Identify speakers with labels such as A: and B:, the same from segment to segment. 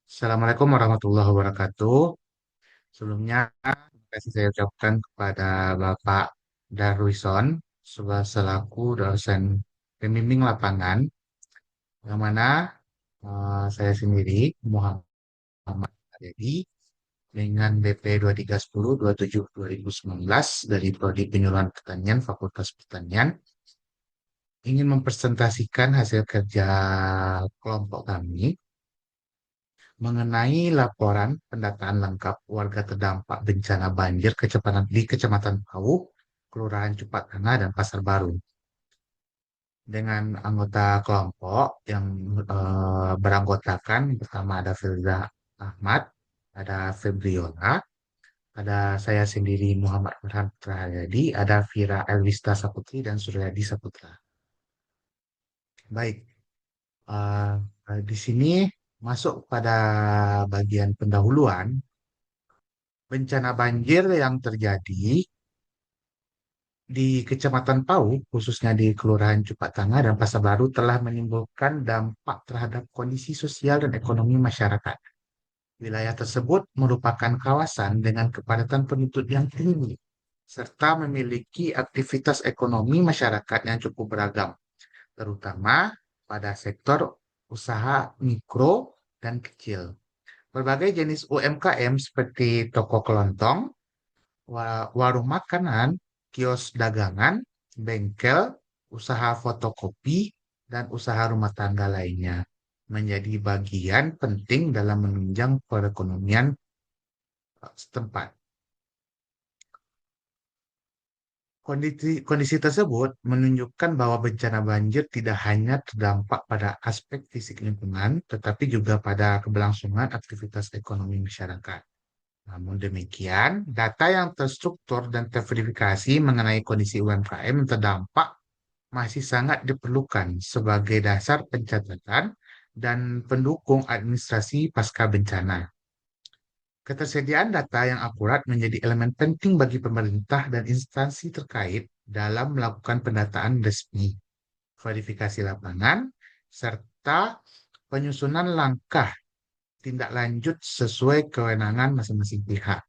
A: Assalamualaikum warahmatullahi wabarakatuh. Sebelumnya, terima kasih saya ucapkan kepada Bapak Darwison selaku dosen pembimbing lapangan, yang mana saya sendiri Muhammad Haryadi dengan BP 2310 27 2019 dari Prodi Penyuluhan Pertanian Fakultas Pertanian ingin mempresentasikan hasil kerja kelompok kami mengenai laporan pendataan lengkap warga terdampak bencana banjir di Kecamatan Pau, Kelurahan Cupak Tengah, dan Pasar Baru. Dengan anggota kelompok yang beranggotakan pertama ada Firza Ahmad, ada Febriola, ada saya sendiri Muhammad Farhan Putra Haryadi, ada Vira Elvista Saputri, dan Suryadi Saputra. Baik, di sini masuk pada bagian pendahuluan. Bencana banjir yang terjadi di Kecamatan Pau, khususnya di Kelurahan Cupak Tangah dan Pasar Baru, telah menimbulkan dampak terhadap kondisi sosial dan ekonomi masyarakat. Wilayah tersebut merupakan kawasan dengan kepadatan penduduk yang tinggi, serta memiliki aktivitas ekonomi masyarakat yang cukup beragam, terutama pada sektor usaha mikro dan kecil. Berbagai jenis UMKM seperti toko kelontong, warung makanan, kios dagangan, bengkel, usaha fotokopi, dan usaha rumah tangga lainnya menjadi bagian penting dalam menunjang perekonomian setempat. Kondisi tersebut menunjukkan bahwa bencana banjir tidak hanya terdampak pada aspek fisik lingkungan, tetapi juga pada keberlangsungan aktivitas ekonomi masyarakat. Namun demikian, data yang terstruktur dan terverifikasi mengenai kondisi UMKM yang terdampak masih sangat diperlukan sebagai dasar pencatatan dan pendukung administrasi pasca bencana. Ketersediaan data yang akurat menjadi elemen penting bagi pemerintah dan instansi terkait dalam melakukan pendataan resmi, verifikasi lapangan, serta penyusunan langkah tindak lanjut sesuai kewenangan masing-masing pihak.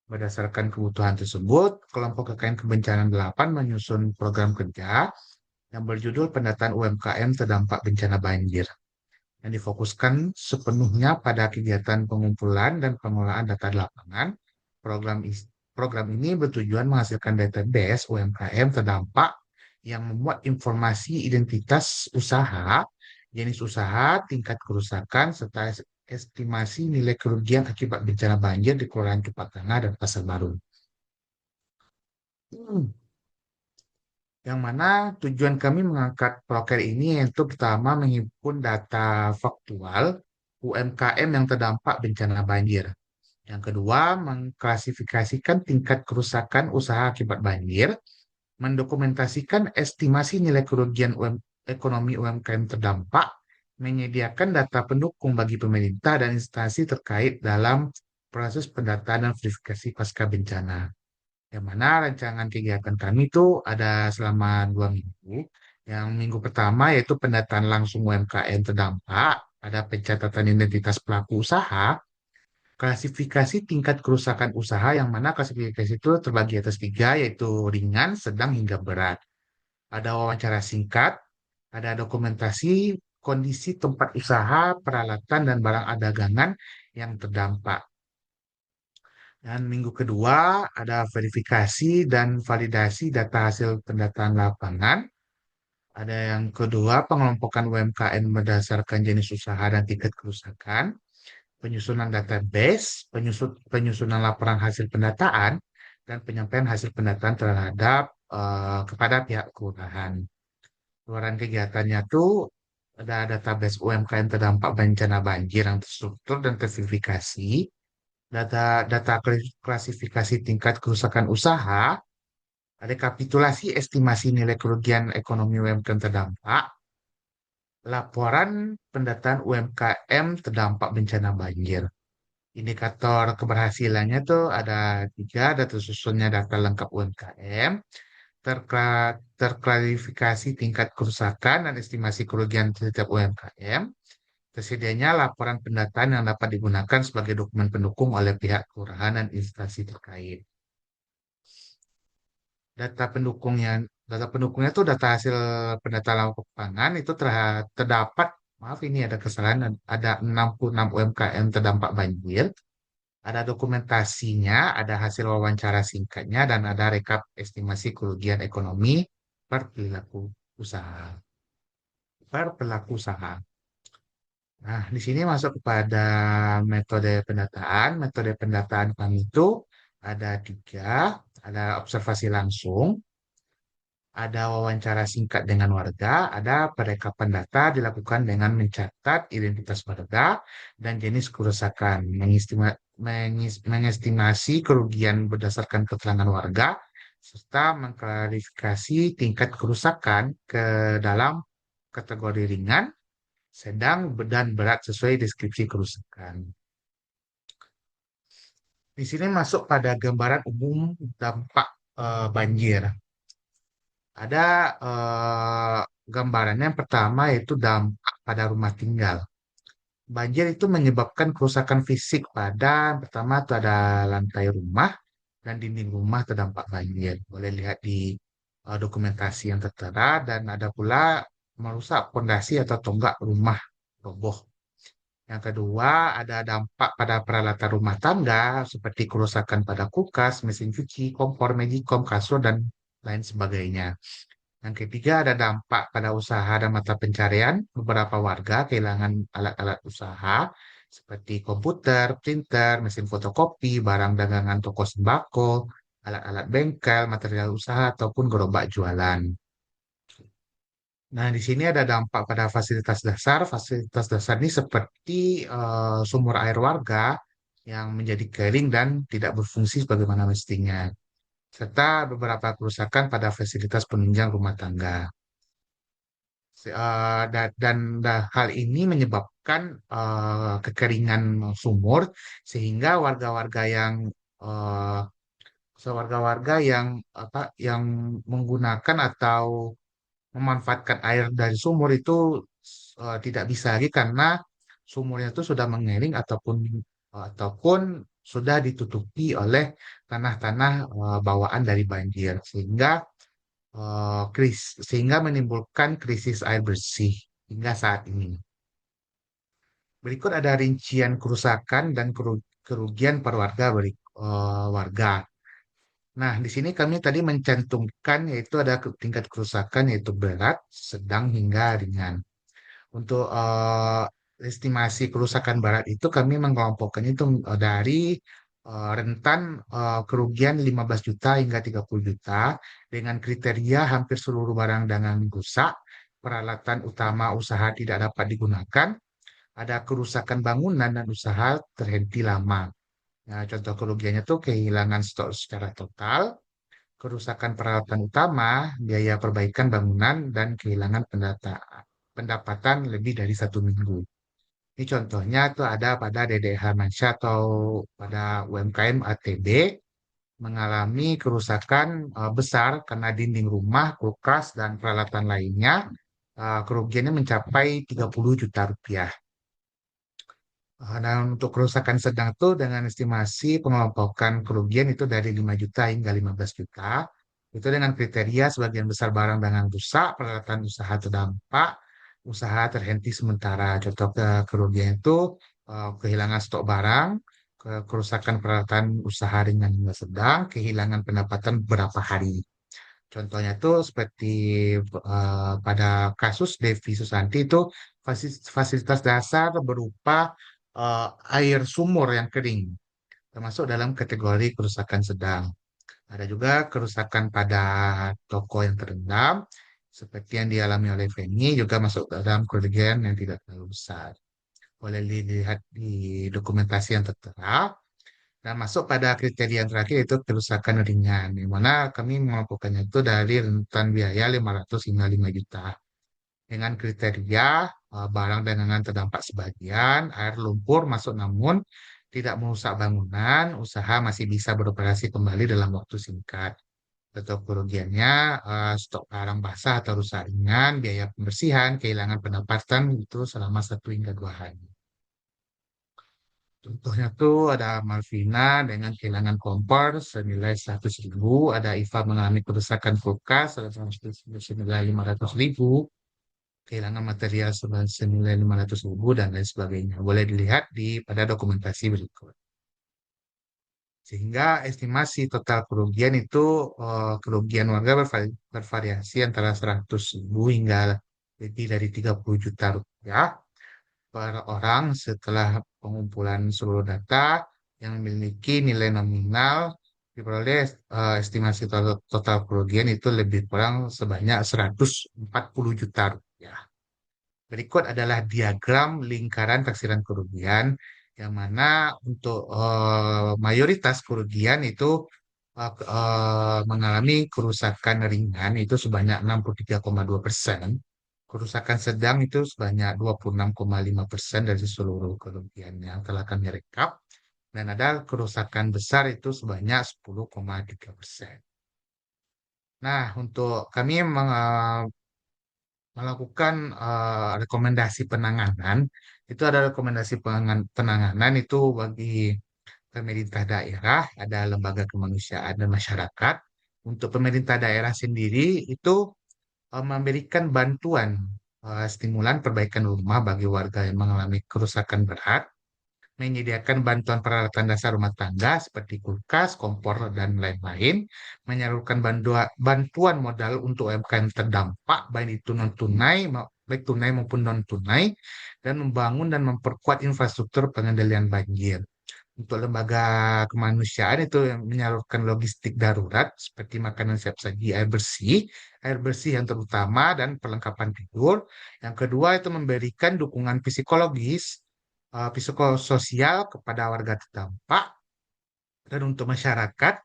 A: Berdasarkan kebutuhan tersebut, kelompok KKN Kebencanaan 8 menyusun program kerja yang berjudul Pendataan UMKM Terdampak Bencana Banjir, yang difokuskan sepenuhnya pada kegiatan pengumpulan dan pengolahan data di lapangan. Program, program ini bertujuan menghasilkan database UMKM terdampak yang memuat informasi identitas usaha, jenis usaha, tingkat kerusakan, serta estimasi nilai kerugian akibat bencana banjir di Kelurahan Cupak Tengah dan Pasar Baru. Hmm. Yang mana tujuan kami mengangkat proker ini yaitu pertama menghimpun data faktual UMKM yang terdampak bencana banjir. Yang kedua, mengklasifikasikan tingkat kerusakan usaha akibat banjir, mendokumentasikan estimasi nilai kerugian ekonomi UMKM terdampak, menyediakan data pendukung bagi pemerintah dan instansi terkait dalam proses pendataan dan verifikasi pasca bencana. Yang mana rancangan kegiatan kami itu ada selama 2 minggu. Yang minggu pertama yaitu pendataan langsung UMKM terdampak, ada pencatatan identitas pelaku usaha, klasifikasi tingkat kerusakan usaha yang mana klasifikasi itu terbagi atas tiga yaitu ringan, sedang, hingga berat. Ada wawancara singkat, ada dokumentasi kondisi tempat usaha, peralatan, dan barang dagangan yang terdampak. Dan minggu kedua ada verifikasi dan validasi data hasil pendataan lapangan. Ada yang kedua pengelompokan UMKM berdasarkan jenis usaha dan tingkat kerusakan, penyusunan database, penyusunan laporan hasil pendataan, dan penyampaian hasil pendataan terhadap kepada pihak kelurahan. Keluaran kegiatannya tuh ada database UMKM terdampak bencana banjir yang terstruktur dan terverifikasi, data klasifikasi tingkat kerusakan usaha, rekapitulasi estimasi nilai kerugian ekonomi UMKM terdampak, laporan pendataan UMKM terdampak bencana banjir. Indikator keberhasilannya tuh ada tiga, ada tersusunnya data lengkap UMKM, terklarifikasi tingkat kerusakan dan estimasi kerugian terhadap UMKM, Tersedianya laporan pendataan yang dapat digunakan sebagai dokumen pendukung oleh pihak kelurahan dan instansi terkait. Data pendukungnya, data pendukungnya itu data hasil pendataan lapangan itu terdapat, maaf ini ada kesalahan, ada 66 UMKM terdampak banjir, ada dokumentasinya, ada hasil wawancara singkatnya, dan ada rekap estimasi kerugian ekonomi per pelaku usaha. Per pelaku usaha. Nah, di sini masuk kepada metode pendataan. Metode pendataan kami itu ada tiga, ada observasi langsung, ada wawancara singkat dengan warga, ada perekapan data dilakukan dengan mencatat identitas warga dan jenis kerusakan, mengestimasi kerugian berdasarkan keterangan warga, serta mengklarifikasi tingkat kerusakan ke dalam kategori ringan, sedang, dan berat sesuai deskripsi kerusakan. Di sini masuk pada gambaran umum dampak banjir. Ada gambarannya yang pertama yaitu dampak pada rumah tinggal. Banjir itu menyebabkan kerusakan fisik pada pertama itu ada lantai rumah dan dinding rumah terdampak banjir. Boleh lihat di dokumentasi yang tertera dan ada pula merusak pondasi atau tonggak rumah roboh. Yang kedua, ada dampak pada peralatan rumah tangga seperti kerusakan pada kulkas, mesin cuci, kompor, magicom, kasur, dan lain sebagainya. Yang ketiga, ada dampak pada usaha dan mata pencarian. Beberapa warga kehilangan alat-alat usaha seperti komputer, printer, mesin fotokopi, barang dagangan toko sembako, alat-alat bengkel, material usaha, ataupun gerobak jualan. Nah, di sini ada dampak pada fasilitas dasar. Fasilitas dasar ini seperti sumur air warga yang menjadi kering dan tidak berfungsi sebagaimana mestinya, serta beberapa kerusakan pada fasilitas penunjang rumah tangga. Hal ini menyebabkan kekeringan sumur sehingga eh, warga-warga yang yang menggunakan atau memanfaatkan air dari sumur itu tidak bisa lagi karena sumurnya itu sudah mengering ataupun sudah ditutupi oleh tanah-tanah bawaan dari banjir sehingga menimbulkan krisis air bersih hingga saat ini. Berikut ada rincian kerusakan dan kerugian per warga. Nah, di sini kami tadi mencantumkan yaitu ada tingkat kerusakan yaitu berat, sedang hingga ringan. Untuk estimasi kerusakan berat itu kami mengelompokkan itu dari rentan kerugian 15 juta hingga 30 juta dengan kriteria hampir seluruh barang dagangan rusak, peralatan utama usaha tidak dapat digunakan, ada kerusakan bangunan dan usaha terhenti lama. Nah, contoh kerugiannya tuh kehilangan stok secara total, kerusakan peralatan utama, biaya perbaikan bangunan, dan kehilangan pendapatan lebih dari 1 minggu. Ini contohnya tuh ada pada DDH Mansyah atau pada UMKM ATB mengalami kerusakan besar karena dinding rumah, kulkas, dan peralatan lainnya. Kerugiannya mencapai 30 juta rupiah. Dan untuk kerusakan sedang itu dengan estimasi pengelompokan kerugian itu dari 5 juta hingga 15 juta. Itu dengan kriteria sebagian besar barang dengan rusak, peralatan usaha terdampak, usaha terhenti sementara. Contoh kerugian itu kehilangan stok barang, kerusakan peralatan usaha ringan hingga sedang, kehilangan pendapatan beberapa hari. Contohnya itu seperti pada kasus Devi Susanti itu fasilitas dasar berupa eh, air sumur yang kering, termasuk dalam kategori kerusakan sedang. Ada juga kerusakan pada toko yang terendam, seperti yang dialami oleh Feni, juga masuk dalam kerugian yang tidak terlalu besar. Boleh dilihat di dokumentasi yang tertera. Dan masuk pada kriteria yang terakhir itu kerusakan ringan, di mana kami mengelompokkannya itu dari rentan biaya 500 hingga 5 juta. Dengan kriteria barang dagangan terdampak sebagian, air lumpur masuk namun tidak merusak bangunan, usaha masih bisa beroperasi kembali dalam waktu singkat. Atau kerugiannya stok barang basah atau rusak ringan, biaya pembersihan, kehilangan pendapatan itu selama 1 hingga 2 hari. Contohnya tuh ada Malvina dengan kehilangan kompor senilai 100.000, ada Iva mengalami kerusakan kulkas senilai 500.000, kehilangan material senilai 500.000 dan lain sebagainya. Boleh dilihat pada dokumentasi berikut. Sehingga estimasi total kerugian itu kerugian warga bervariasi antara 100.000 hingga lebih dari 30 juta rupiah per orang setelah pengumpulan seluruh data yang memiliki nilai nominal diperoleh estimasi total kerugian itu lebih kurang sebanyak 140 juta rupiah. Berikut adalah diagram lingkaran taksiran kerugian yang mana untuk mayoritas kerugian itu mengalami kerusakan ringan itu sebanyak 63,2%, kerusakan sedang itu sebanyak 26,5% dari seluruh kerugian yang telah kami rekap, dan ada kerusakan besar itu sebanyak 10,3%. Nah, untuk kami melakukan rekomendasi penanganan. Itu ada rekomendasi penanganan itu bagi pemerintah daerah, ada lembaga kemanusiaan dan masyarakat. Untuk pemerintah daerah sendiri itu memberikan bantuan stimulan perbaikan rumah bagi warga yang mengalami kerusakan berat, menyediakan bantuan peralatan dasar rumah tangga seperti kulkas, kompor, dan lain-lain, menyalurkan bantuan modal untuk UMKM terdampak, baik itu non-tunai, baik tunai maupun non-tunai, dan membangun dan memperkuat infrastruktur pengendalian banjir. Untuk lembaga kemanusiaan itu yang menyalurkan logistik darurat seperti makanan siap saji, air bersih yang terutama dan perlengkapan tidur. Yang kedua itu memberikan dukungan psikologis, psikososial kepada warga terdampak, dan untuk masyarakat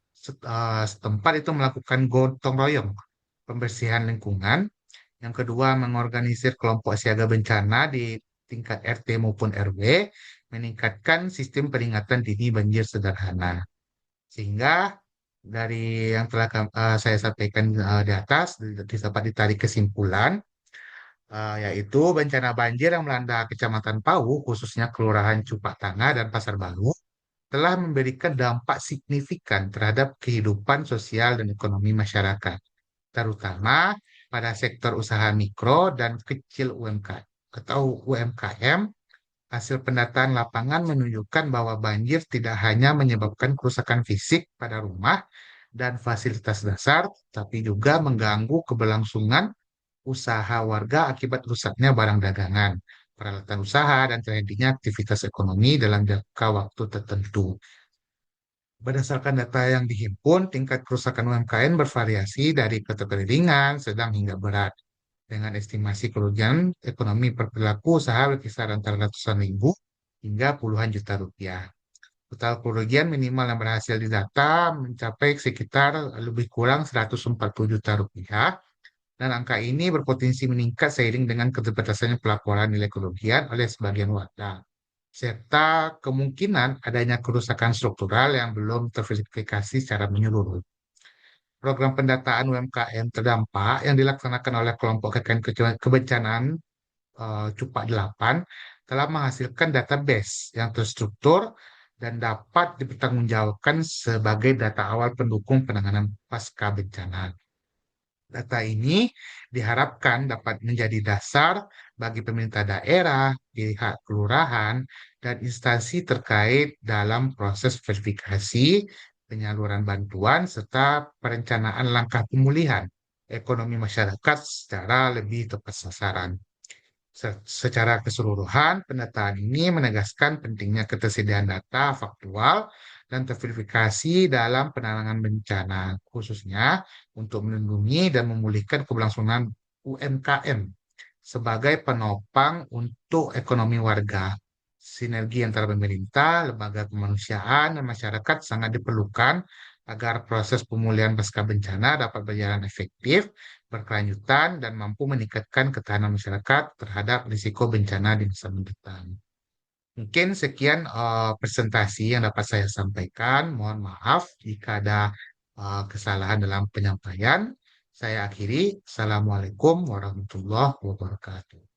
A: setempat itu melakukan gotong royong pembersihan lingkungan. Yang kedua, mengorganisir kelompok siaga bencana di tingkat RT maupun RW, meningkatkan sistem peringatan dini banjir sederhana. Sehingga dari yang telah saya sampaikan di atas, dapat ditarik kesimpulan, yaitu bencana banjir yang melanda Kecamatan Pau, khususnya Kelurahan Cupak Tangah dan Pasar Baru, telah memberikan dampak signifikan terhadap kehidupan sosial dan ekonomi masyarakat, terutama pada sektor usaha mikro dan kecil UMKM. Hasil pendataan lapangan menunjukkan bahwa banjir tidak hanya menyebabkan kerusakan fisik pada rumah dan fasilitas dasar, tapi juga mengganggu keberlangsungan usaha warga akibat rusaknya barang dagangan, peralatan usaha, dan terhentinya aktivitas ekonomi dalam jangka waktu tertentu. Berdasarkan data yang dihimpun, tingkat kerusakan UMKM bervariasi dari kategori ringan, sedang hingga berat, dengan estimasi kerugian ekonomi per pelaku usaha berkisar antara ratusan ribu hingga puluhan juta rupiah. Total kerugian minimal yang berhasil didata mencapai sekitar lebih kurang 140 juta rupiah, dan angka ini berpotensi meningkat seiring dengan keterbatasan pelaporan nilai kerugian oleh sebagian warga, serta kemungkinan adanya kerusakan struktural yang belum terverifikasi secara menyeluruh. Program pendataan UMKM terdampak yang dilaksanakan oleh kelompok kebencanaan Cupak 8 telah menghasilkan database yang terstruktur dan dapat dipertanggungjawabkan sebagai data awal pendukung penanganan pasca bencana. Data ini diharapkan dapat menjadi dasar bagi pemerintah daerah, pihak kelurahan, dan instansi terkait dalam proses verifikasi, penyaluran bantuan, serta perencanaan langkah pemulihan ekonomi masyarakat secara lebih tepat sasaran. Secara keseluruhan, pendataan ini menegaskan pentingnya ketersediaan data faktual dan terverifikasi dalam penanganan bencana, khususnya untuk melindungi dan memulihkan keberlangsungan UMKM sebagai penopang untuk ekonomi warga. Sinergi antara pemerintah, lembaga kemanusiaan, dan masyarakat sangat diperlukan agar proses pemulihan pasca bencana dapat berjalan efektif, berkelanjutan, dan mampu meningkatkan ketahanan masyarakat terhadap risiko bencana di masa mendatang. Mungkin sekian presentasi yang dapat saya sampaikan. Mohon maaf jika ada kesalahan dalam penyampaian. Saya akhiri. Assalamualaikum warahmatullahi wabarakatuh.